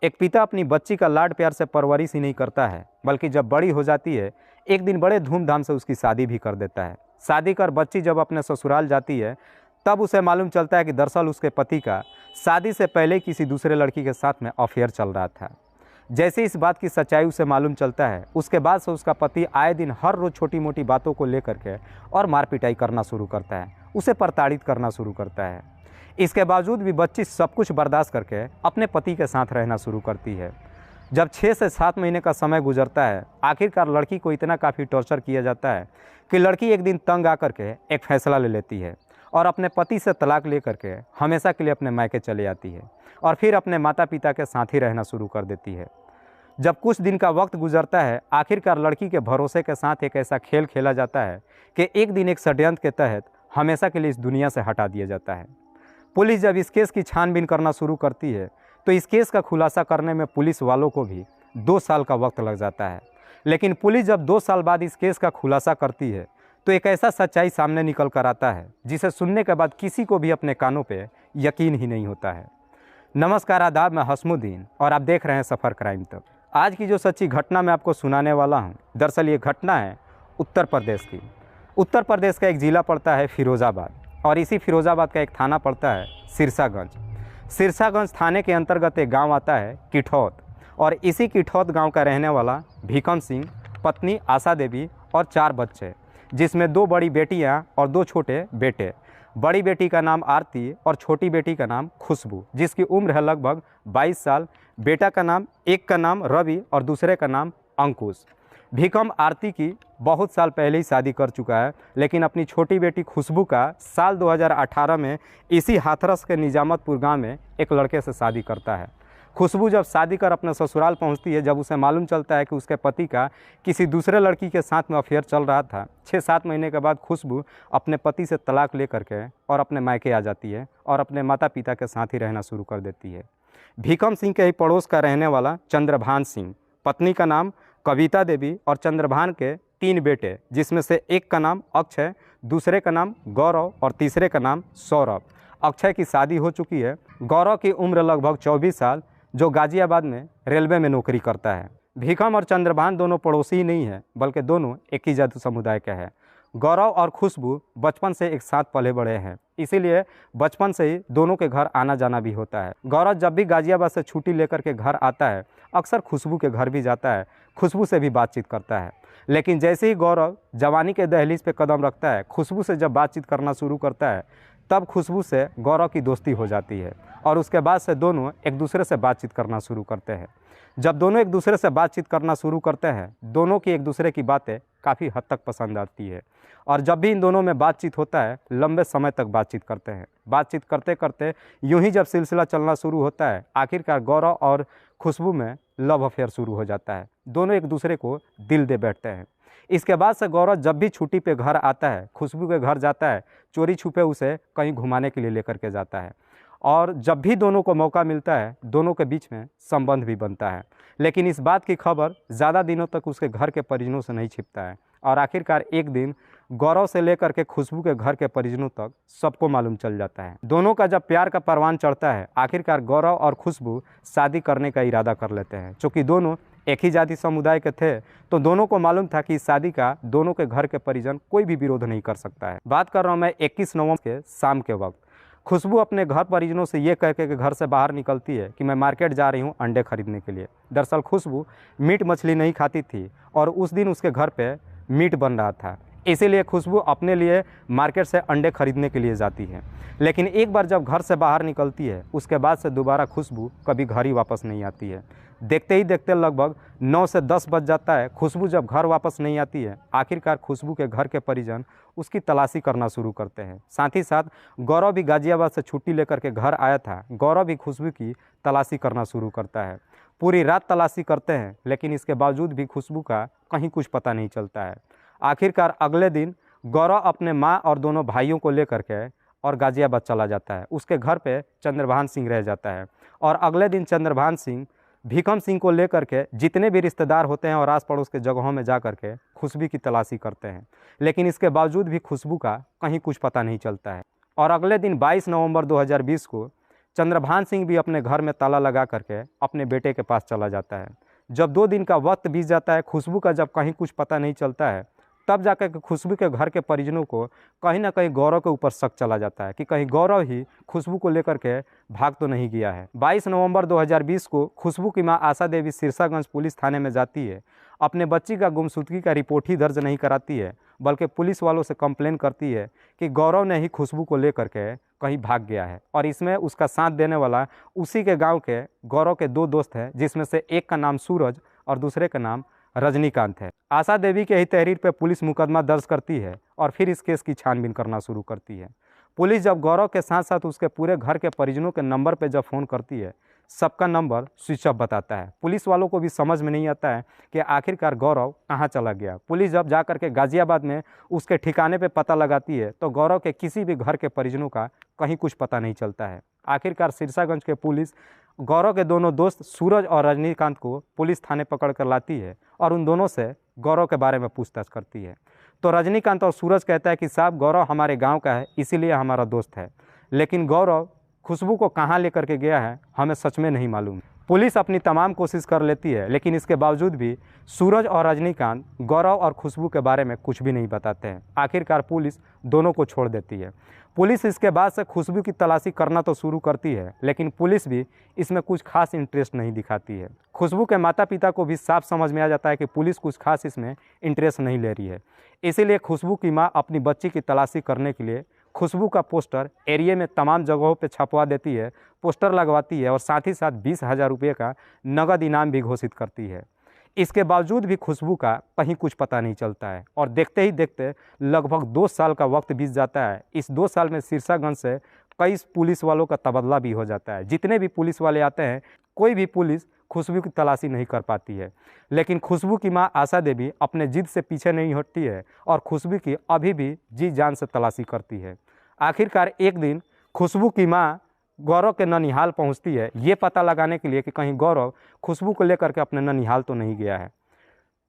एक पिता अपनी बच्ची का लाड प्यार से परवरिश ही नहीं करता है, बल्कि जब बड़ी हो जाती है एक दिन बड़े धूमधाम से उसकी शादी भी कर देता है। शादी कर बच्ची जब अपने ससुराल जाती है तब उसे मालूम चलता है कि दरअसल उसके पति का शादी से पहले किसी दूसरे लड़की के साथ में अफेयर चल रहा था। जैसे इस बात की सच्चाई उसे मालूम चलता है, उसके बाद से उसका पति आए दिन हर रोज़ छोटी मोटी बातों को लेकर के और मार पिटाई करना शुरू करता है, उसे प्रताड़ित करना शुरू करता है। इसके बावजूद भी बच्ची सब कुछ बर्दाश्त करके अपने पति के साथ रहना शुरू करती है। जब 6 से 7 महीने का समय गुजरता है, आखिरकार लड़की को इतना काफ़ी टॉर्चर किया जाता है कि लड़की एक दिन तंग आकर के एक फ़ैसला ले लेती है और अपने पति से तलाक लेकर के हमेशा के लिए अपने मायके चले जाती है और फिर अपने माता पिता के साथ ही रहना शुरू कर देती है। जब कुछ दिन का वक्त गुजरता है, आखिरकार लड़की के भरोसे के साथ एक ऐसा खेल खेला जाता है कि एक दिन एक षड्यंत्र के तहत हमेशा के लिए इस दुनिया से हटा दिया जाता है। पुलिस जब इस केस की छानबीन करना शुरू करती है तो इस केस का खुलासा करने में पुलिस वालों को भी 2 साल का वक्त लग जाता है। लेकिन पुलिस जब 2 साल बाद इस केस का खुलासा करती है तो एक ऐसा सच्चाई सामने निकल कर आता है जिसे सुनने के बाद किसी को भी अपने कानों पे यकीन ही नहीं होता है। नमस्कार, आदाब, मैं हसमुद्दीन और आप देख रहे हैं सफ़र क्राइम तक। आज की जो सच्ची घटना मैं आपको सुनाने वाला हूँ, दरअसल ये घटना है उत्तर प्रदेश की। उत्तर प्रदेश का एक ज़िला पड़ता है फिरोज़ाबाद और इसी फिरोज़ाबाद का एक थाना पड़ता है सिरसागंज। सिरसागंज थाने के अंतर्गत एक गांव आता है किठौत और इसी किठौत गांव का रहने वाला भीकम सिंह, पत्नी आशा देवी और 4 बच्चे, जिसमें 2 बड़ी बेटियां और 2 छोटे बेटे। बड़ी बेटी का नाम आरती और छोटी बेटी का नाम खुशबू, जिसकी उम्र है लगभग 22 साल। बेटा का नाम, एक का नाम रवि और दूसरे का नाम अंकुश। भीकम आरती की बहुत साल पहले ही शादी कर चुका है, लेकिन अपनी छोटी बेटी खुशबू का साल 2018 में इसी हाथरस के निजामतपुर गांव में एक लड़के से शादी करता है। खुशबू जब शादी कर अपने ससुराल पहुंचती है, जब उसे मालूम चलता है कि उसके पति का किसी दूसरे लड़की के साथ में अफेयर चल रहा था, 6-7 महीने के बाद खुशबू अपने पति से तलाक ले करके और अपने मायके आ जाती है और अपने माता पिता के साथ ही रहना शुरू कर देती है। भीकम सिंह के ही पड़ोस का रहने वाला चंद्रभान सिंह, पत्नी का नाम कविता देवी और चंद्रभान के 3 बेटे, जिसमें से एक का नाम अक्षय, दूसरे का नाम गौरव और तीसरे का नाम सौरभ। अक्षय की शादी हो चुकी है। गौरव की उम्र लगभग 24 साल, जो गाजियाबाद में रेलवे में नौकरी करता है। भीकम और चंद्रभान दोनों पड़ोसी ही नहीं है, बल्कि दोनों एक ही जाति समुदाय के हैं। गौरव और खुशबू बचपन से एक साथ पले बड़े हैं, इसीलिए बचपन से ही दोनों के घर आना जाना भी होता है। गौरव जब भी गाजियाबाद से छुट्टी लेकर के घर आता है, अक्सर खुशबू के घर भी जाता है, खुशबू से भी बातचीत करता है। लेकिन जैसे ही गौरव जवानी के दहलीज पे कदम रखता है, खुशबू से जब बातचीत करना शुरू करता है, तब खुशबू से गौरव की दोस्ती हो जाती है और उसके बाद से दोनों एक दूसरे से बातचीत करना शुरू करते हैं। जब दोनों एक दूसरे से बातचीत करना शुरू करते हैं, दोनों की एक दूसरे की बातें काफ़ी हद तक पसंद आती है और जब भी इन दोनों में बातचीत होता है, लंबे समय तक बातचीत करते हैं। बातचीत करते करते यूं ही जब सिलसिला चलना शुरू होता है, आखिरकार गौरव और खुशबू में लव अफेयर शुरू हो जाता है। दोनों एक दूसरे को दिल दे बैठते हैं। इसके बाद से गौरव जब भी छुट्टी पे घर आता है, खुशबू के घर जाता है, चोरी छुपे उसे कहीं घुमाने के लिए लेकर के जाता है और जब भी दोनों को मौका मिलता है, दोनों के बीच में संबंध भी बनता है। लेकिन इस बात की खबर ज़्यादा दिनों तक उसके घर के परिजनों से नहीं छिपता है और आखिरकार एक दिन गौरव से लेकर के खुशबू के घर के परिजनों तक सबको मालूम चल जाता है। दोनों का जब प्यार का परवान चढ़ता है, आखिरकार गौरव और खुशबू शादी करने का इरादा कर लेते हैं। चूँकि दोनों एक ही जाति समुदाय के थे, तो दोनों को मालूम था कि इस शादी का दोनों के घर के परिजन कोई भी विरोध नहीं कर सकता है। बात कर रहा हूँ मैं 21 नवंबर के शाम के वक्त। खुशबू अपने घर परिजनों से ये कह के घर से बाहर निकलती है कि मैं मार्केट जा रही हूँ अंडे खरीदने के लिए। दरअसल खुशबू मीट मछली नहीं खाती थी और उस दिन उसके घर पे मीट बन रहा था, इसीलिए खुशबू अपने लिए मार्केट से अंडे खरीदने के लिए जाती है। लेकिन एक बार जब घर से बाहर निकलती है, उसके बाद से दोबारा खुशबू कभी घर ही वापस नहीं आती है। देखते ही देखते लगभग 9 से 10 बज जाता है। खुशबू जब घर वापस नहीं आती है, आखिरकार खुशबू के घर के परिजन उसकी तलाशी करना शुरू करते हैं। साथ ही साथ गौरव भी गाजियाबाद से छुट्टी लेकर के घर आया था। गौरव भी खुशबू की तलाशी करना शुरू करता है। पूरी रात तलाशी करते हैं, लेकिन इसके बावजूद भी खुशबू का कहीं कुछ पता नहीं चलता है। आखिरकार अगले दिन गौरव अपने माँ और दोनों भाइयों को लेकर के और गाजियाबाद चला जाता है। उसके घर पे चंद्रभान सिंह रह जाता है और अगले दिन चंद्रभान सिंह भीकम सिंह को लेकर के जितने भी रिश्तेदार होते हैं और आस पड़ोस के जगहों में जा कर के खुशबू की तलाशी करते हैं। लेकिन इसके बावजूद भी खुशबू का कहीं कुछ पता नहीं चलता है और अगले दिन 22 नवंबर 2020 को चंद्रभान सिंह भी अपने घर में ताला लगा करके अपने बेटे के पास चला जाता है। जब 2 दिन का वक्त बीत जाता है, खुशबू का जब कहीं कुछ पता नहीं चलता है, तब जाकर के खुशबू के घर के परिजनों को कहीं ना कहीं गौरव के ऊपर शक चला जाता है कि कहीं गौरव ही खुशबू को लेकर के भाग तो नहीं गया है। 22 नवंबर 2020 को खुशबू की मां आशा देवी सिरसागंज पुलिस थाने में जाती है। अपने बच्ची का गुमशुदगी का रिपोर्ट ही दर्ज नहीं कराती है, बल्कि पुलिस वालों से कंप्लेन करती है कि गौरव ने ही खुशबू को लेकर के कहीं भाग गया है। और इसमें उसका साथ देने वाला उसी के गाँव के गौरव के 2 दोस्त हैं, जिसमें से एक का नाम सूरज और दूसरे का नाम रजनीकांत है। आशा देवी के ही तहरीर पर पुलिस मुकदमा दर्ज करती है और फिर इस केस की छानबीन करना शुरू करती है। पुलिस जब गौरव के साथ साथ उसके पूरे घर के परिजनों के नंबर पर जब फ़ोन करती है, सबका नंबर स्विच ऑफ बताता है। पुलिस वालों को भी समझ में नहीं आता है कि आखिरकार गौरव कहाँ चला गया। पुलिस जब जा करके गाज़ियाबाद में उसके ठिकाने पे पता लगाती है तो गौरव के किसी भी घर के परिजनों का कहीं कुछ पता नहीं चलता है। आखिरकार सिरसागंज के पुलिस गौरव के दोनों दोस्त सूरज और रजनीकांत को पुलिस थाने पकड़ कर लाती है और उन दोनों से गौरव के बारे में पूछताछ करती है। तो रजनीकांत और सूरज कहता है कि साहब, गौरव हमारे गाँव का है, इसीलिए हमारा दोस्त है, लेकिन गौरव खुशबू को कहाँ लेकर के गया है हमें सच में नहीं मालूम। पुलिस अपनी तमाम कोशिश कर लेती है, लेकिन इसके बावजूद भी सूरज और रजनीकांत गौरव और खुशबू के बारे में कुछ भी नहीं बताते हैं। आखिरकार पुलिस दोनों को छोड़ देती है। पुलिस इसके बाद से खुशबू की तलाशी करना तो शुरू करती है, लेकिन पुलिस भी इसमें कुछ खास इंटरेस्ट नहीं दिखाती है। खुशबू के माता पिता को भी साफ समझ में आ जाता है कि पुलिस कुछ खास इसमें इंटरेस्ट नहीं ले रही है। इसीलिए खुशबू की माँ अपनी बच्ची की तलाशी करने के लिए खुशबू का पोस्टर एरिया में तमाम जगहों पे छपवा देती है, पोस्टर लगवाती है और साथ ही साथ 20,000 रुपये का नगद इनाम भी घोषित करती है। इसके बावजूद भी खुशबू का कहीं कुछ पता नहीं चलता है और देखते ही देखते लगभग 2 साल का वक्त बीत जाता है। इस 2 साल में सिरसागंज से कई पुलिस वालों का तबादला भी हो जाता है। जितने भी पुलिस वाले आते हैं, कोई भी पुलिस खुशबू की तलाशी नहीं कर पाती है। लेकिन खुशबू की मां आशा देवी अपने जिद से पीछे नहीं हटती है और खुशबू की अभी भी जी जान से तलाशी करती है। आखिरकार एक दिन खुशबू की मां गौरव के ननिहाल पहुंचती है, ये पता लगाने के लिए कि कहीं गौरव खुशबू को लेकर के अपने ननिहाल तो नहीं गया है।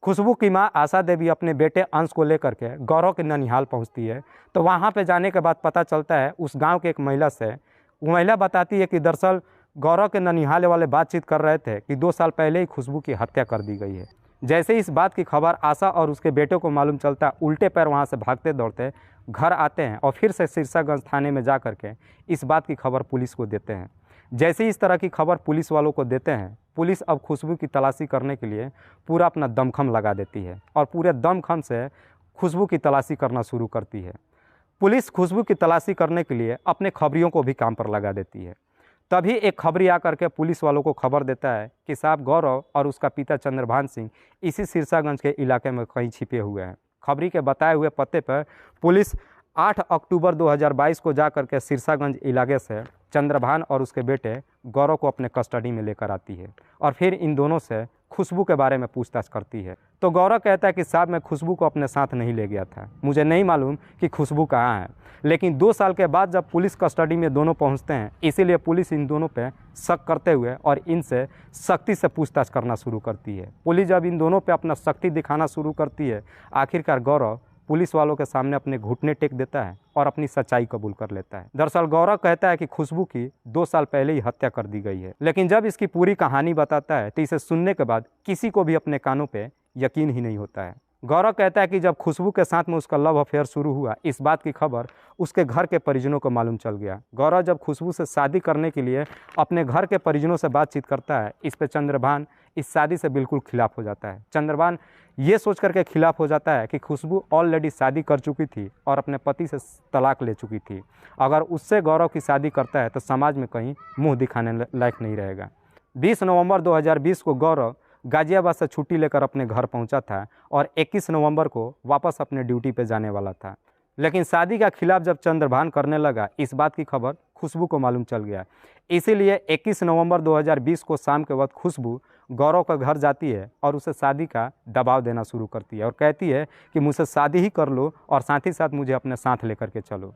खुशबू की मां आशा देवी अपने बेटे अंश को लेकर के गौरव के ननिहाल पहुंचती है। तो वहां पे जाने के बाद पता चलता है उस गांव के एक महिला से। वो महिला बताती है कि दरअसल गौरव के ननिहाल वाले बातचीत कर रहे थे कि 2 साल पहले ही खुशबू की हत्या कर दी गई है। जैसे इस बात की खबर आशा और उसके बेटे को मालूम चलता है, उल्टे पैर वहाँ से भागते दौड़ते घर आते हैं और फिर से सिरसागंज थाने में जा कर के इस बात की खबर पुलिस को देते हैं। जैसे ही इस तरह की खबर पुलिस वालों को देते हैं, पुलिस अब खुशबू की तलाशी करने के लिए पूरा अपना दमखम लगा देती है और पूरे दमखम से खुशबू की तलाशी करना शुरू करती है। पुलिस खुशबू की तलाशी करने के लिए अपने खबरियों को भी काम पर लगा देती है। तभी एक खबरी आकर के पुलिस वालों को खबर देता है कि साहब, गौरव और उसका पिता चंद्रभान सिंह इसी सिरसागंज के इलाके में कहीं छिपे हुए हैं। खबरी के बताए हुए पते पर पुलिस 8 अक्टूबर 2022 को जाकर के सिरसागंज इलाके से चंद्रभान और उसके बेटे गौरव को अपने कस्टडी में लेकर आती है और फिर इन दोनों से खुशबू के बारे में पूछताछ करती है। तो गौरव कहता है कि साहब, मैं खुशबू को अपने साथ नहीं ले गया था, मुझे नहीं मालूम कि खुशबू कहाँ है। लेकिन 2 साल के बाद जब पुलिस कस्टडी में दोनों पहुँचते हैं, इसीलिए पुलिस इन दोनों पे शक करते हुए और इनसे सख्ती से पूछताछ करना शुरू करती है। पुलिस जब इन दोनों पे अपना सख्ती दिखाना शुरू करती है, आखिरकार गौरव पुलिस वालों के सामने अपने घुटने टेक देता है और अपनी सच्चाई कबूल कर लेता है। दरअसल गौरव कहता है कि खुशबू की 2 साल पहले ही हत्या कर दी गई है। लेकिन जब इसकी पूरी कहानी बताता है तो इसे सुनने के बाद किसी को भी अपने कानों पे यकीन ही नहीं होता है। गौरव कहता है कि जब खुशबू के साथ में उसका लव अफेयर शुरू हुआ, इस बात की खबर उसके घर के परिजनों को मालूम चल गया। गौरव जब खुशबू से शादी करने के लिए अपने घर के परिजनों से बातचीत करता है, इस पर चंद्रभान इस शादी से बिल्कुल खिलाफ हो जाता है। चंद्रभान ये सोच करके खिलाफ हो जाता है कि खुशबू ऑलरेडी शादी कर चुकी थी और अपने पति से तलाक ले चुकी थी। अगर उससे गौरव की शादी करता है तो समाज में कहीं मुंह दिखाने लायक नहीं रहेगा। 20 नवंबर 2020 को गौरव गाज़ियाबाद से छुट्टी लेकर अपने घर पहुंचा था और 21 नवंबर को वापस अपने ड्यूटी पे जाने वाला था। लेकिन शादी का खिलाफ जब चंद्रभान करने लगा, इस बात की खबर खुशबू को मालूम चल गया। इसीलिए 21 नवंबर 2020 को शाम के वक्त खुशबू गौरव का घर जाती है और उसे शादी का दबाव देना शुरू करती है और कहती है कि मुझसे शादी ही कर लो और साथ ही साथ मुझे अपने साथ लेकर के चलो।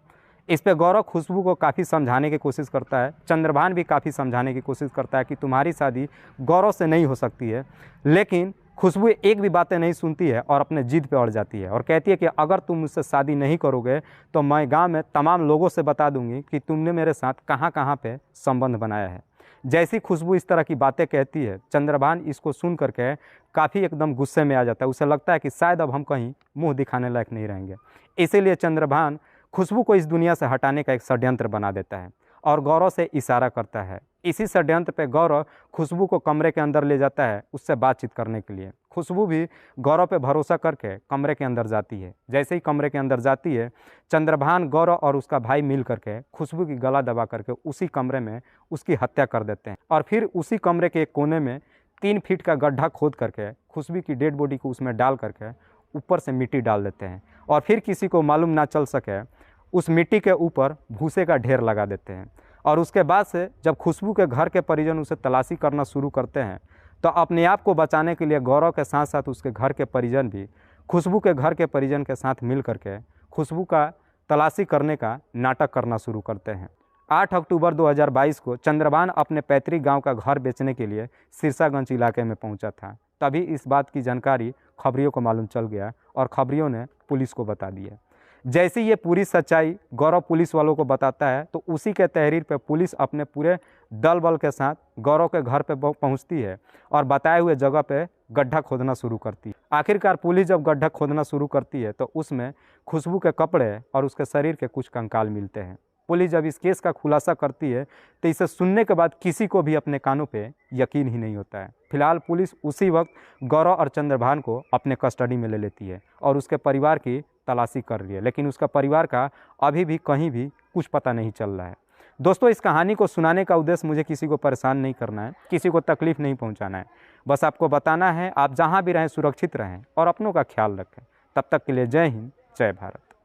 इस पे गौरव खुशबू को काफ़ी समझाने की कोशिश करता है। चंद्रभान भी काफ़ी समझाने की कोशिश करता है कि तुम्हारी शादी गौरव से नहीं हो सकती है, लेकिन खुशबू एक भी बातें नहीं सुनती है और अपने जिद पे अड़ जाती है और कहती है कि अगर तुम मुझसे शादी नहीं करोगे तो मैं गांव में तमाम लोगों से बता दूंगी कि तुमने मेरे साथ कहाँ कहाँ पे संबंध बनाया है। जैसी खुशबू इस तरह की बातें कहती है, चंद्रभान इसको सुन करके काफ़ी एकदम गुस्से में आ जाता है। उसे लगता है कि शायद अब हम कहीं मुंह दिखाने लायक नहीं रहेंगे। इसीलिए चंद्रभान खुशबू को इस दुनिया से हटाने का एक षड्यंत्र बना देता है और गौरव से इशारा करता है। इसी षड्यंत्र पे गौरव खुशबू को कमरे के अंदर ले जाता है उससे बातचीत करने के लिए। खुशबू भी गौरव पे भरोसा करके कमरे के अंदर जाती है। जैसे ही कमरे के अंदर जाती है, चंद्रभान, गौरव और उसका भाई मिल करके खुशबू की गला दबा करके उसी कमरे में उसकी हत्या कर देते हैं और फिर उसी कमरे के एक कोने में 3 फीट का गड्ढा खोद करके खुशबू की डेड बॉडी को उसमें डाल करके ऊपर से मिट्टी डाल देते हैं और फिर किसी को मालूम ना चल सके उस मिट्टी के ऊपर भूसे का ढेर लगा देते हैं। और उसके बाद से जब खुशबू के घर के परिजन उसे तलाशी करना शुरू करते हैं तो अपने आप को बचाने के लिए गौरव के साथ साथ उसके घर के परिजन भी खुशबू के घर के परिजन के साथ मिल करके खुशबू का तलाशी करने का नाटक करना शुरू करते हैं। 8 अक्टूबर 2022 को चंद्रभान अपने पैतृक गांव का घर बेचने के लिए सिरसागंज इलाके में पहुंचा था। तभी इस बात की जानकारी खबरियों को मालूम चल गया और खबरियों ने पुलिस को बता दिया। जैसे ये पूरी सच्चाई गौरव पुलिस वालों को बताता है तो उसी के तहरीर पर पुलिस अपने पूरे दल बल के साथ गौरव के घर पे पहुंचती है और बताए हुए जगह पे गड्ढा खोदना शुरू करती है। आखिरकार पुलिस जब गड्ढा खोदना शुरू करती है तो उसमें खुशबू के कपड़े और उसके शरीर के कुछ कंकाल मिलते हैं। पुलिस जब इस केस का खुलासा करती है तो इसे सुनने के बाद किसी को भी अपने कानों पे यकीन ही नहीं होता है। फिलहाल पुलिस उसी वक्त गौरव और चंद्रभान को अपने कस्टडी में ले लेती है और उसके परिवार की तलाशी कर रही है, लेकिन उसका परिवार का अभी भी कहीं भी कुछ पता नहीं चल रहा है। दोस्तों, इस कहानी को सुनाने का उद्देश्य मुझे किसी को परेशान नहीं करना है, किसी को तकलीफ़ नहीं पहुंचाना है। बस आपको बताना है आप जहां भी रहें सुरक्षित रहें और अपनों का ख्याल रखें। तब तक के लिए जय हिंद, जय भारत।